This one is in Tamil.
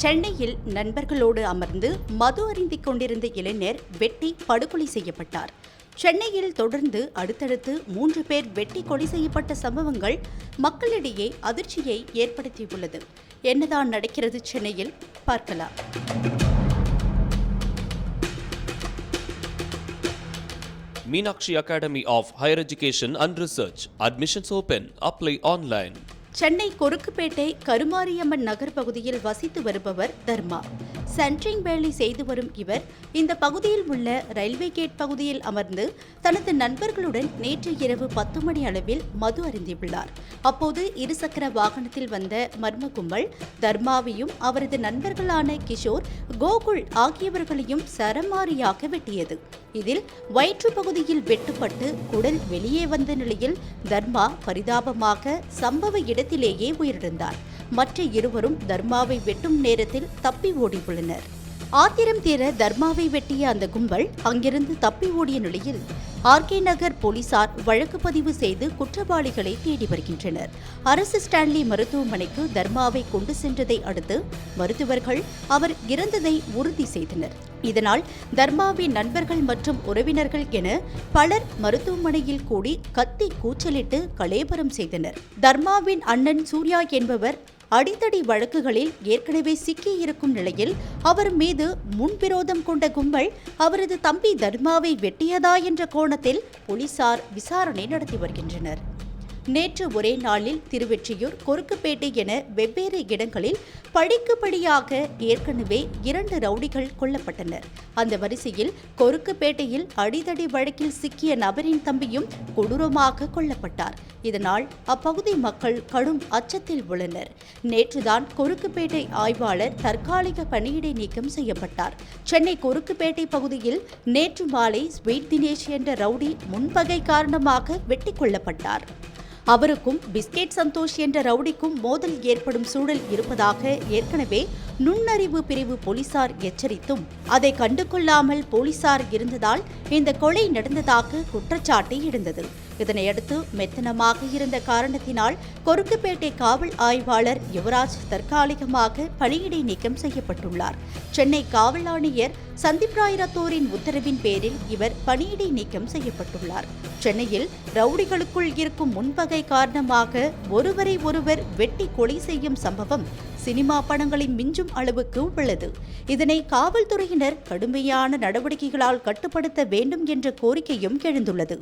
சென்னையில் நண்பர்களோடு அமர்ந்து மது அருந்திக் கொண்டிருந்த இளைஞர் வெட்டி படுகொலை செய்யப்பட்டார். சென்னையில் தொடர்ந்து அடுத்தடுத்து 3 பேர் வெட்டி கொலை செய்யப்பட்ட சம்பவங்கள் மக்களிடையே அதிர்ச்சியை ஏற்படுத்தியுள்ளது. என்னதான் நடக்கிறது சென்னையில் பார்க்கலாம். Meenakshi Academy of Higher Education and Research. Admissions open. Apply online. Chennai Korukkupet Karumariamman நகர் பகுதியில் வசித்து வருபவர் தர்மா. சென்ட்ரிங் வேலை செய்து வரும் இவர் இந்த பகுதியில் உள்ள ரயில்வே கேட் பகுதியில் அமர்ந்து தனது நண்பர்களுடன் நேற்று இரவு 10 மணி அளவில் மது அருந்தியுள்ளார். அப்போது இருசக்கர வாகனத்தில் வந்த மர்ம கும்பல் தர்மாவையும் அவரது நண்பர்களான கிஷோர், கோகுல் ஆகியவர்களையும் சரமாரியாக வெட்டியது. இதில் வயிற்று பகுதியில் வெட்டுப்பட்டு குடல் வெளியே வந்த நிலையில் தர்மா பரிதாபமாக சம்பவ இடத்திலேயே உயிரிழந்தார். மற்ற இருவரும் தர்மாவை வெட்டும் நேரத்தில் தப்பி ஓடியுள்ளனர். ஆத்திரம் தீர தர்மாவை வெட்டிய அந்த கும்பல் அங்கிருந்து தப்பி ஓடிய நிலையில் ஆர்கே நகர் போலீசார் வழக்கு பதிவு செய்து குற்றவாளிகளை தேடி வருகின்றனர். அரசு ஸ்டான்லி மருத்துவமனைக்கு தர்மாவை கொண்டு சென்றதை அடுத்து மருத்துவர்கள் அவர் இறந்ததை உறுதி செய்தனர். இதனால் தர்மாவின் நண்பர்கள் மற்றும் உறவினர்கள் என பலர் மருத்துவமனையில் கூடி கத்தி கூச்சலிட்டு கலேபரம் செய்தனர். தர்மாவின் அண்ணன் சூர்யா என்பவர் அடித்தடி வழக்குகளில் ஏற்கனவே சிக்கியிருக்கும் நிலையில் அவர் மீது முன்விரோதம் கொண்ட கும்பல் அவரது தம்பி தர்மாவை வெட்டியதா என்ற கோணத்தில் போலீசார் விசாரணை நடத்தி வருகின்றனர். நேற்று ஒரே நாளில் திருவெற்றியூர், கொருக்குப்பேட்டை என வெவ்வேறு இடங்களில் படிக்கு படியாக ஏற்கனவே 2 ரவுடிகள் கொல்லப்பட்டனர். அந்த வரிசையில் கொருக்குப்பேட்டையில் அடிதடி வழக்கில் சிக்கிய நபரின் தம்பியும் கொடூரமாக கொல்லப்பட்டார். இதனால் அப்பகுதி மக்கள் கடும் அச்சத்தில் உள்ளனர். நேற்றுதான் கொருக்குப்பேட்டை ஆய்வாளர் தற்காலிக பணியிடை நீக்கம் செய்யப்பட்டார். சென்னை கொருக்குப்பேட்டை பகுதியில் நேற்று மாலை ஸ்வீட் தினேஷ் என்ற ரவுடி முன்பகை காரணமாக வெட்டி கொல்லப்பட்டார். அவருக்கும் பிஸ்கெட் சந்தோஷ் என்ற ரவுடிக்கும் மோதல் ஏற்படும் சூழல் இருப்பதாக ஏற்கனவே நுண்ணறிவு பிரிவு போலீசார் எச்சரித்தும் அதை கண்டுகொள்ளாமல் போலீசார் இருந்ததால் இந்த கொலை நடந்ததாக குற்றச்சாட்டு எழுந்தது. இதனையடுத்து மெத்தனமாக இருந்த காரணத்தினால் கொருக்குப்பேட்டை காவல் ஆய்வாளர் யுவராஜ் தற்காலிகமாக பணியிடை நீக்கம் செய்யப்பட்டுள்ளார். சென்னை காவல் ஆணையர் சந்தீப் ராய் ரத்தோரின் உத்தரவின் பேரில் இவர் பணியிடை நீக்கம் செய்யப்பட்டுள்ளார். சென்னையில் ரவுடிகளுக்குள் இருக்கும் முன்பகை காரணமாக ஒருவரை ஒருவர் வெட்டி கொலை செய்யும் சம்பவம் சினிமா படங்களை மிஞ்சும் அளவுக்கு உள்ளது. இதனை காவல்துறையினர் கடுமையான நடவடிக்கைகளால் கட்டுப்படுத்த வேண்டும் என்ற கோரிக்கையும் எழுந்துள்ளது.